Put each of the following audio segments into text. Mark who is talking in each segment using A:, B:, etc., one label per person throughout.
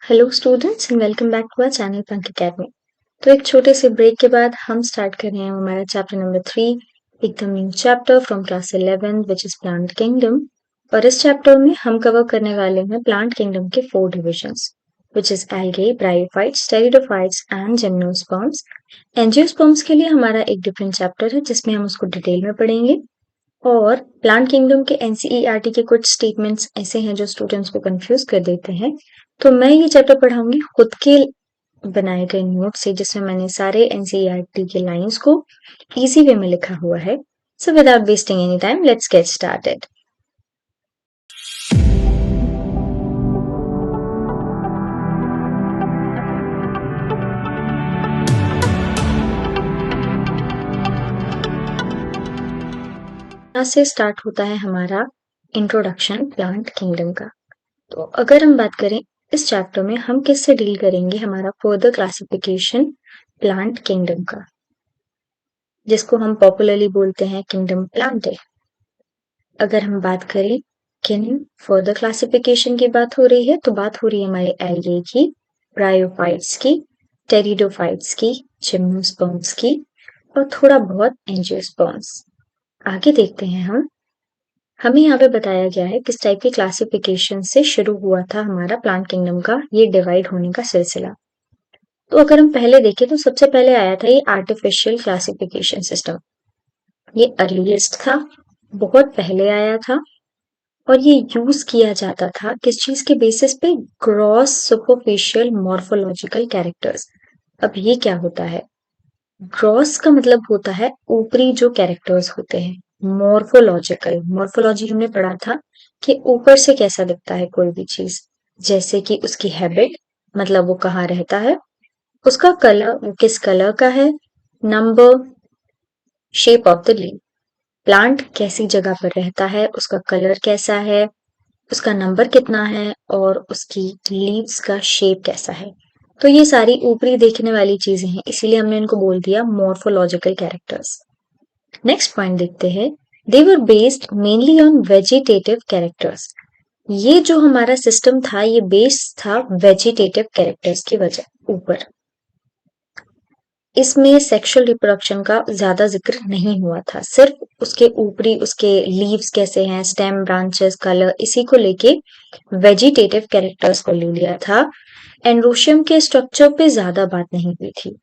A: Hello students and welcome back to our channel Punk Academy. तो एक छोटे से ब्रेक के बाद हम स्टार्ट कर रहे हैं हमारा चैप्टर नंबर 3, एकदम new chapter from class 11 which is plant kingdom. और इस चैप्टर में हम कवर करने वाले हैं प्लांट किंगडम के 4 divisions which is algae, bryophytes, pteridophytes and gymnosperms. Angiosperms के लिए हमारा एक डिफरेंट चैप्टर है जिसमें हम उसको डिटेल में पढ़ेंगे। और प्लांट किंगडम के एनसीईआरटी के कुछ स्टेटमेंट्स ऐसे हैं जो स्टूडेंट्स को कंफ्यूज कर देते हैं। तो मैं ये चैप्टर पढ़ाऊंगी खुद के बनाए गए नोट से जिसमें मैंने सारे एनसीईआरटी के लाइंस को इजी वे में लिखा हुआ है। So without wasting any time let's get started. यहाँ से स्टार्ट होता है हमारा इंट्रोडक्शन प्लांट किंगडम का। तो अगर हम बात करें इस चैप्टर में हम किससे डील करेंगे, हमारा फर्दर क्लासिफिकेशन प्लांट किंगडम का, जिसको हम पॉपुलरली बोलते हैं किंगडम प्लांटे। अगर हम बात करें किन फर्दर क्लासिफिकेशन की बात हो रही है तो बात हो रही है हमारे एल्गे की, ब्रायोफाइट्स की, टेरिडोफाइट्स की, जिम्नोस्पर्म्स की और थोड़ा बहुत एंजियोस्पर्म्स। आगे देखते हैं हमें यहाँ पे बताया गया है किस टाइप की क्लासिफिकेशन से शुरू हुआ था हमारा प्लांट किंगडम का ये डिवाइड होने का सिलसिला। तो अगर हम पहले देखें तो सबसे पहले आया था ये आर्टिफिशियल क्लासिफिकेशन सिस्टम। ये अर्लीस्ट था, बहुत पहले आया था और ये यूज किया जाता था किस चीज के बेसिस पे, ग्रॉस सुपरफिशियल मॉर्फोलॉजिकल कैरेक्टर्स। अब ये क्या होता है, ग्रॉस का मतलब होता है ऊपरी जो कैरेक्टर्स होते हैं, मॉर्फोलॉजिकल, मॉर्फोलॉजी हमने पढ़ा था कि ऊपर से कैसा दिखता है कोई भी चीज, जैसे कि उसकी हैबिट, मतलब वो कहाँ रहता है, उसका कलर, वो किस कलर का है, number, shape of the leaf, plant कैसी जगह पर रहता है, उसका कलर कैसा है, उसका नंबर कितना है और उसकी लीव्स का शेप कैसा है। तो ये सारी ऊपरी देखने वाली चीजें हैं, इसीलिए हमने इनको बोल दिया मॉर्फोलॉजिकल कैरेक्टर्स। नेक्स्ट पॉइंट देखते हैं, they were based mainly on vegetative characters. ये जो हमारा सिस्टम था ये बेस्ड था वेजिटेटिव कैरेक्टर्स की वजह ऊपर। इसमें सेक्सुअल रिप्रोडक्शन का ज्यादा जिक्र नहीं हुआ था, सिर्फ उसके ऊपरी उसके लीव्स कैसे हैं, स्टेम, ब्रांचेस, कलर, इसी को लेके वेजिटेटिव कैरेक्टर्स को ले लिया था। एंड्रोशियम के स्ट्रक्चर पे ज्यादा बात नहीं हुई थी।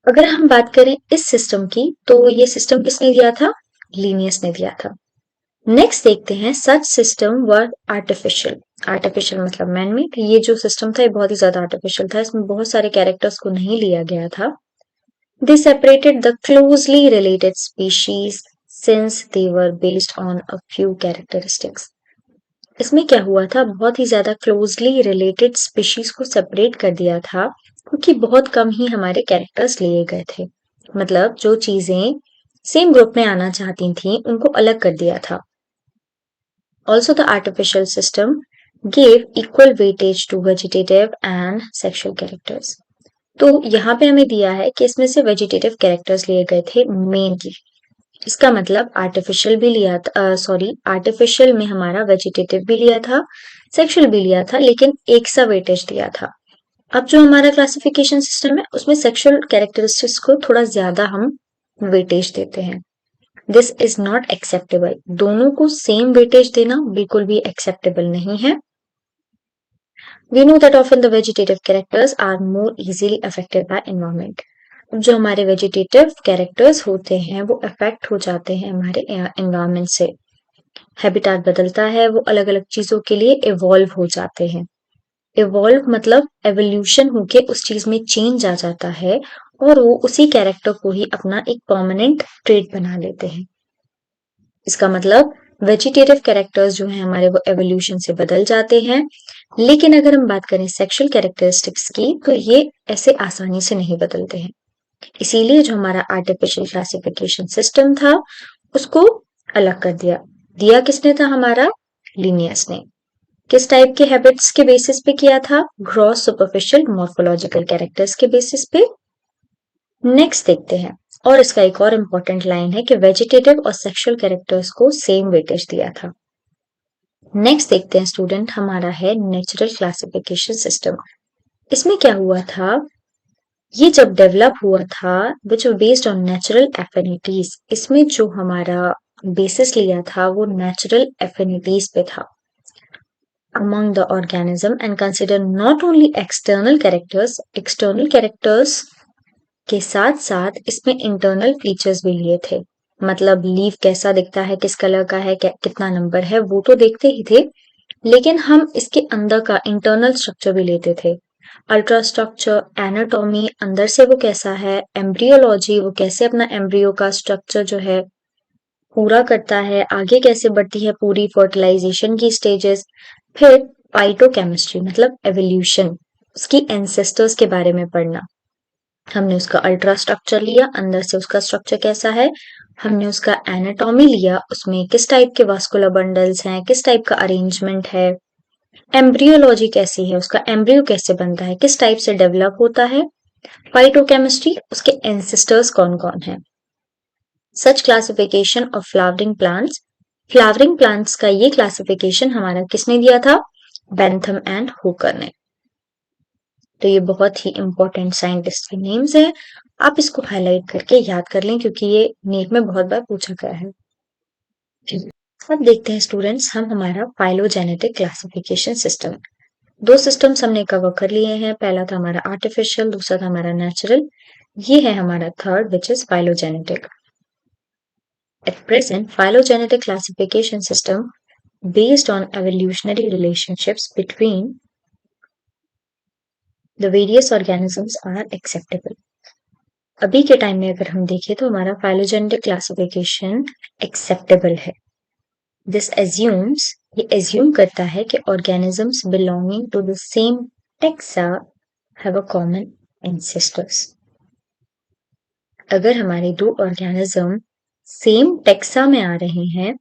A: अगर हम बात करें इस सिस्टम की तो ये सिस्टम किसने दिया था, लीनियस ने दिया था। नेक्स्ट देखते हैं, सच सिस्टम वर आर्टिफिशियल। आर्टिफिशियल मतलब मैनमेड। ये जो सिस्टम था ये बहुत ही ज्यादा आर्टिफिशियल था, इसमें बहुत सारे कैरेक्टर्स को नहीं लिया गया था। दे separated the closely related species since they were based on a few characteristics. इसमें क्या हुआ था, बहुत ही ज्यादा क्लोजली रिलेटेड स्पीशीज को सेपरेट कर दिया था क्योंकि बहुत कम ही हमारे कैरेक्टर्स लिए गए थे। मतलब जो चीजें सेम ग्रुप में आना चाहती थी उनको अलग कर दिया था। Also, the artificial system gave equal weightage to vegetative and sexual characters. तो यहाँ पे हमें दिया है कि इसमें से वेजिटेटिव कैरेक्टर्स लिए गए थे मेनली। इसका मतलब आर्टिफिशियल भी लिया था, आर्टिफिशियल में हमारा वेजिटेटिव भी लिया था, सेक्सुअल भी लिया था, लेकिन एक सा वेटेज दिया था। अब जो हमारा क्लासिफिकेशन सिस्टम है उसमें सेक्सुअल कैरेक्टरिस्टिक्स को थोड़ा ज्यादा हम वेटेज देते हैं। This is not acceptable. दोनों को सेम वेटेज देना बिल्कुल भी एक्सेप्टेबल नहीं है। We know that often the vegetative characters are more easily affected by environment. जो हमारे वेजिटेटिव कैरेक्टर्स होते हैं वो अफेक्ट हो जाते हैं हमारे एनवायरमेंट से। हैबिटाट बदलता है, वो अलग अलग चीजों के लिए इवॉल्व हो जाते हैं। इवॉल्व मतलब एवोल्यूशन होके उस चीज में चेंज आ जाता है और वो उसी कैरेक्टर को ही अपना एक परमानेंट ट्रेट बना लेते हैं। इसका मतलब वेजिटेटिव कैरेक्टर्स जो हैं हमारे वो एवोल्यूशन से बदल जाते हैं। लेकिन अगर हम बात करें सेक्सुअल कैरेक्टरिस्टिक्स की तो ये ऐसे आसानी से नहीं बदलते हैं। इसीलिए जो हमारा आर्टिफिशियल क्लासिफिकेशन सिस्टम था उसको अलग कर दिया। दिया किसने था, हमारा लीनियस ने। किस टाइप के हैबिट्स के बेसिस पे किया था, ग्रॉस सुपरफिशियल मॉर्फोलॉजिकल कैरेक्टर्स के बेसिस पे। नेक्स्ट देखते हैं, और इसका एक और इम्पोर्टेंट लाइन है कि वेजिटेटिव और सेक्सुअल कैरेक्टर्स को सेम वेटेज दिया था। नेक्स्ट देखते हैं स्टूडेंट, हमारा है नेचुरल क्लासिफिकेशन सिस्टम। इसमें क्या हुआ था, ये जब डेवलप हुआ था विच बेस्ड ऑन नेचुरल एफिनिटीज, इसमें जो हमारा बेसिस लिया था वो नेचुरल एफिनिटीज पे था among the organism and consider not only external characters के साथ साथ इसमें इंटरनल फीचर्स भी लिए थे। मतलब लीफ कैसा दिखता है, किस कलर का है, कितना नंबर है, वो तो देखते ही थे, लेकिन हम इसके अंदर का इंटरनल स्ट्रक्चर भी लेते थे। अल्ट्रा स्ट्रक्चर, एनाटॉमी, अंदर से वो कैसा है, एम्ब्रियोलॉजी, वो कैसे अपना एम्ब्रियो का स्ट्रक्चर जो है पूरा करता है, आगे कैसे बढ़ती है पूरी फर्टिलाइजेशन की स्टेजेस। फिर फाइटोकेमिस्ट्री मतलब एवोल्यूशन, उसकी एंसेस्टर्स के बारे में पढ़ना। हमने उसका अल्ट्रा स्ट्रक्चर लिया, अंदर से उसका स्ट्रक्चर कैसा है। हमने उसका एनाटॉमी लिया, उसमें किस टाइप के वास्कुलर बंडल्स हैं, किस टाइप का अरेंजमेंट है। एम्ब्रियोलॉजी कैसी है, उसका एम्ब्रियो कैसे बनता है, किस टाइप से डेवलप होता है। फाइटोकेमिस्ट्री, उसके एंसेस्टर्स कौन कौन है। Such classification of flowering plants, flowering plants का ये क्लासिफिकेशन हमारा किसने दिया था, बेंथम एंड हुकर ने। तो ये बहुत ही इंपॉर्टेंट साइंटिस्ट के नेम्स हैं, आप इसको हाईलाइट करके याद कर लें क्योंकि ये नीट में बहुत बार पूछा गया है। अब देखते हैं स्टूडेंट्स, हम हमारा फाइलोजेनेटिक क्लासिफिकेशन सिस्टम, दो सिस्टम्स हमने कवर कर लिए हैं। पहला था हमारा आर्टिफिशियल, दूसरा था हमारा नेचुरल। ये है हमारा third which is phylogenetic. At present, phylogenetic classification system based on evolutionary relationships between the various organisms are acceptable. अभी के टाइम में अगर हम देखें तो हमारा phylogenetic classification acceptable है। This assumes, ये assume करता है कि organisms belonging to the same taxa have a common ancestors. अगर हमारे दो ऑर्गेनिज्म सेम टेक्सा में आ रहे हैं,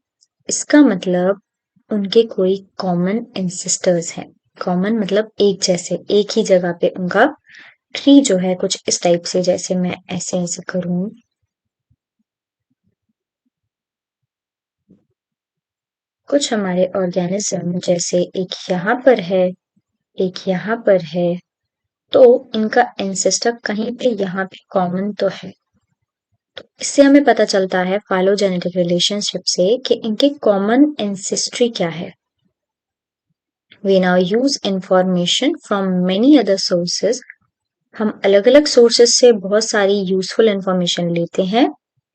A: इसका मतलब उनके कोई कॉमन एंसेस्टर्स हैं। कॉमन मतलब एक जैसे, एक ही जगह पे उनका ट्री जो है कुछ इस टाइप से, जैसे मैं ऐसे ऐसे करूं, कुछ हमारे ऑर्गेनिज्म जैसे एक यहाँ पर है, एक यहाँ पर है, तो इनका एंसेस्टर कहीं पे यहाँ पे कॉमन तो है। तो इससे हमें पता चलता है फाइलोजेनेटिक रिलेशनशिप से कि इनके कॉमन एंसेस्ट्री क्या है। We now use information from many other sources. हम अलग अलग सोर्सेस से बहुत सारी यूजफुल इंफॉर्मेशन लेते हैं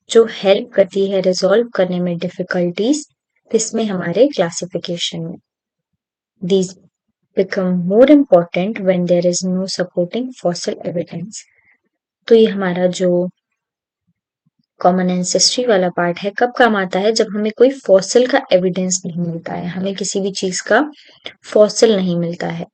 A: जो हेल्प करती है रिजॉल्व करने में डिफिकल्टीज, इसमें हमारे क्लासिफिकेशन में। These become more important when there is no supporting fossil evidence. तो ये हमारा जो कॉमन एंसेस्ट्री वाला पार्ट है कब काम आता है, जब हमें कोई फॉसिल का एविडेंस नहीं मिलता है, हमें किसी भी चीज का फॉसिल नहीं मिलता है।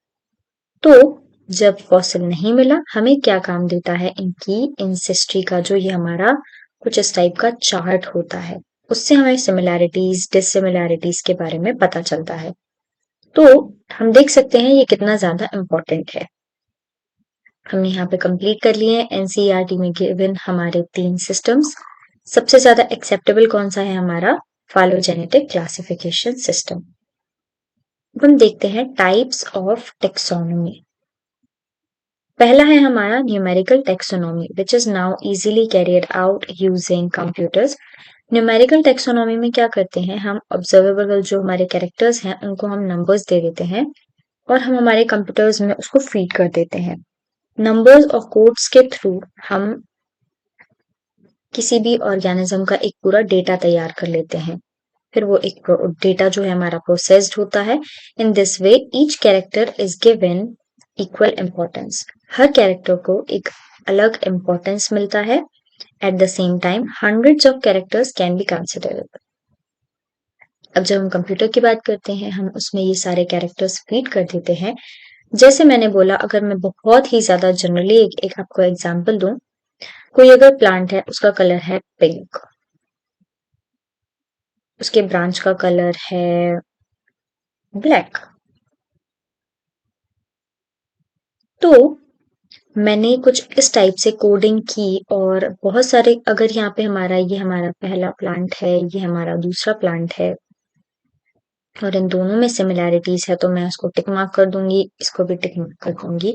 A: तो जब फॉसिल नहीं मिला, हमें क्या काम देता है, इनकी एंसेस्ट्री का जो ये हमारा कुछ इस टाइप का चार्ट होता है, उससे हमें सिमिलैरिटीज डिससिमिलैरिटीज के बारे में पता चलता है। तो हम देख सकते हैं ये कितना ज्यादा इंपॉर्टेंट है। हमने यहाँ पे कंप्लीट कर लिए हैं एनसीईआरटी में गिवन हमारे 3 सिस्टम्स। सबसे ज्यादा एक्सेप्टेबल कौन सा है, हमारा फाइलोजेनेटिक क्लासिफिकेशन सिस्टम। हम देखते हैं टाइप्स ऑफ टेक्सोनोमी। पहला है हमारा numerical taxonomy which is now easily carried out using computers. Numerical taxonomy में क्या करते हैं, हम ऑब्जर्वेबल जो हमारे कैरेक्टर्स हैं उनको हम नंबर्स दे देते हैं और हम हमारे कंप्यूटर्स में उसको फीड कर देते हैं। नंबर्स और कोड्स के थ्रू हम किसी भी ऑर्गेनिज्म का एक पूरा डेटा तैयार कर लेते हैं। फिर वो एक डेटा जो है हमारा प्रोसेस्ड होता है। In this way each character is given equal importance. Her character को एक अलग इम्पोर्टेंस मिलता है। At the same time hundreds of characters can be considerable. अब जब हम कंप्यूटर की बात करते हैं, हम उसमें ये सारे कैरेक्टर्स फीड कर देते हैं। जैसे मैंने बोला, अगर मैं बहुत ही ज्यादा जनरली एक आपको एग्जांपल दूं, कोई अगर प्लांट है उसका कलर है पिंक, उसके ब्रांच का कलर है ब्लैक, तो मैंने कुछ इस टाइप से कोडिंग की और बहुत सारे, अगर यहाँ पे हमारा ये हमारा पहला प्लांट है, ये हमारा दूसरा प्लांट है, और इन दोनों में सिमिलैरिटीज है तो मैं उसको टिक मार्क कर दूंगी, इसको भी टिक मार्क कर दूंगी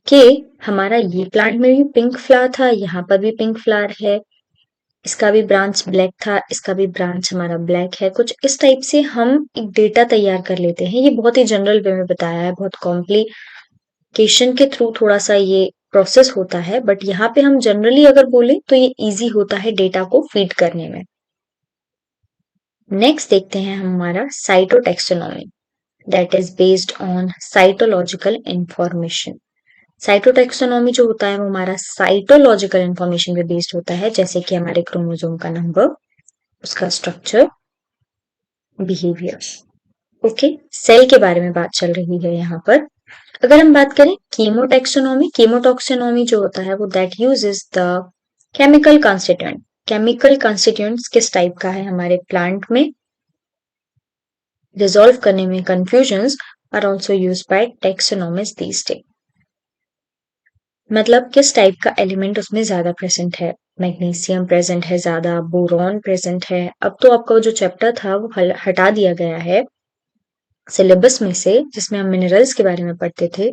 A: कि हमारा ये प्लांट में भी पिंक फ्लावर था, यहाँ पर भी पिंक फ्लावर है, इसका भी ब्रांच ब्लैक था, इसका भी ब्रांच हमारा ब्लैक है। कुछ इस टाइप से हम एक डेटा तैयार कर लेते हैं। ये बहुत ही जनरल वे में बताया है, बहुत कॉम्प्लिकेशन के थ्रू थोड़ा सा ये प्रोसेस होता है, बट यहाँ पे हम जनरली अगर बोले तो ये इजी होता है डेटा को फीड करने में। नेक्स्ट देखते हैं हमारा cytotaxonomy, that is based on cytological information. Cytotaxonomy जो होता है वो हमारा साइटोलॉजिकल इंफॉर्मेशन पे बेस्ड होता है, जैसे कि हमारे क्रोमोसोम का नंबर, उसका स्ट्रक्चर, बिहेवियर। ओके, सेल के बारे में बात चल रही है यहाँ पर। अगर हम बात करें कीमोटैक्सोनॉमी, कीमोटैक्सोनॉमी जो होता है वो that uses the chemical constituent. Chemical constituents किस टाइप का है हमारे प्लांट में रिजॉल्व करने में confusions are also used by taxonomist these days. मतलब किस टाइप का एलिमेंट उसमें ज्यादा प्रेजेंट है, मैग्नीशियम प्रेजेंट है ज्यादा, बोरॉन प्रेजेंट है। अब तो आपका जो चैप्टर था वो हटा दिया गया है सिलेबस में से, जिसमें हम मिनरल्स के बारे में पढ़ते थे।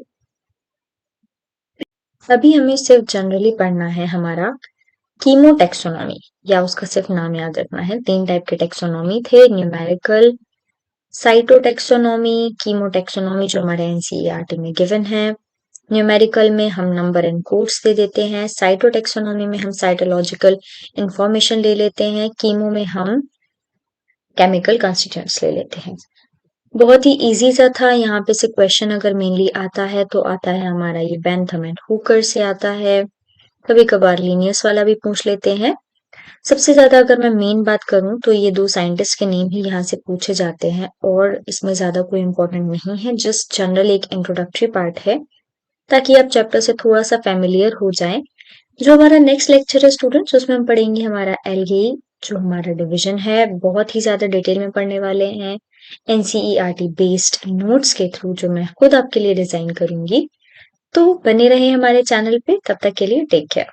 A: अभी हमें सिर्फ जनरली पढ़ना है हमारा कीमोटैक्सोनॉमी, या उसका सिर्फ नाम याद रखना है। 3 टाइप के टैक्सोनॉमी थे, न्यूमेरिकल, साइटोटैक्सोनॉमी, कीमोटैक्सोनॉमी जो हमारे एनसीईआरटी में गिवन है। न्यूमेरिकल में हम नंबर एंड कोड्स दे देते हैं, साइटोटैक्सोनॉमी में हम साइटोलॉजिकल इंफॉर्मेशन ले लेते हैं, कीमो में हम केमिकल कॉन्स्टिट्यूएंट्स ले लेते हैं। बहुत ही इजी सा था। यहाँ पे से क्वेश्चन अगर मेनली आता है तो आता है हमारा ये बेंथम एंड हुकर से आता है, कभी कभार लीनियस वाला भी पूछ लेते हैं। सबसे ज्यादा अगर मैं मेन बात करूं तो ये 2 साइंटिस्ट के नेम ही यहाँ से पूछे जाते हैं, और इसमें ज्यादा कोई इंपॉर्टेंट नहीं है, जस्ट जनरल एक इंट्रोडक्टरी पार्ट है ताकि आप चैप्टर से थोड़ा सा फेमिलियर हो जाएं। जो हमारा नेक्स्ट लेक्चर है स्टूडेंट्स, उसमें हम पढ़ेंगे हमारा एल्गी, जो हमारा डिवीजन है, बहुत ही ज्यादा डिटेल में पढ़ने वाले हैं एनसीईआरटी बेस्ड नोट्स के थ्रू, जो मैं खुद आपके लिए डिजाइन करूंगी। तो बने रहे हमारे चैनल पे, तब तक के लिए टेक केयर।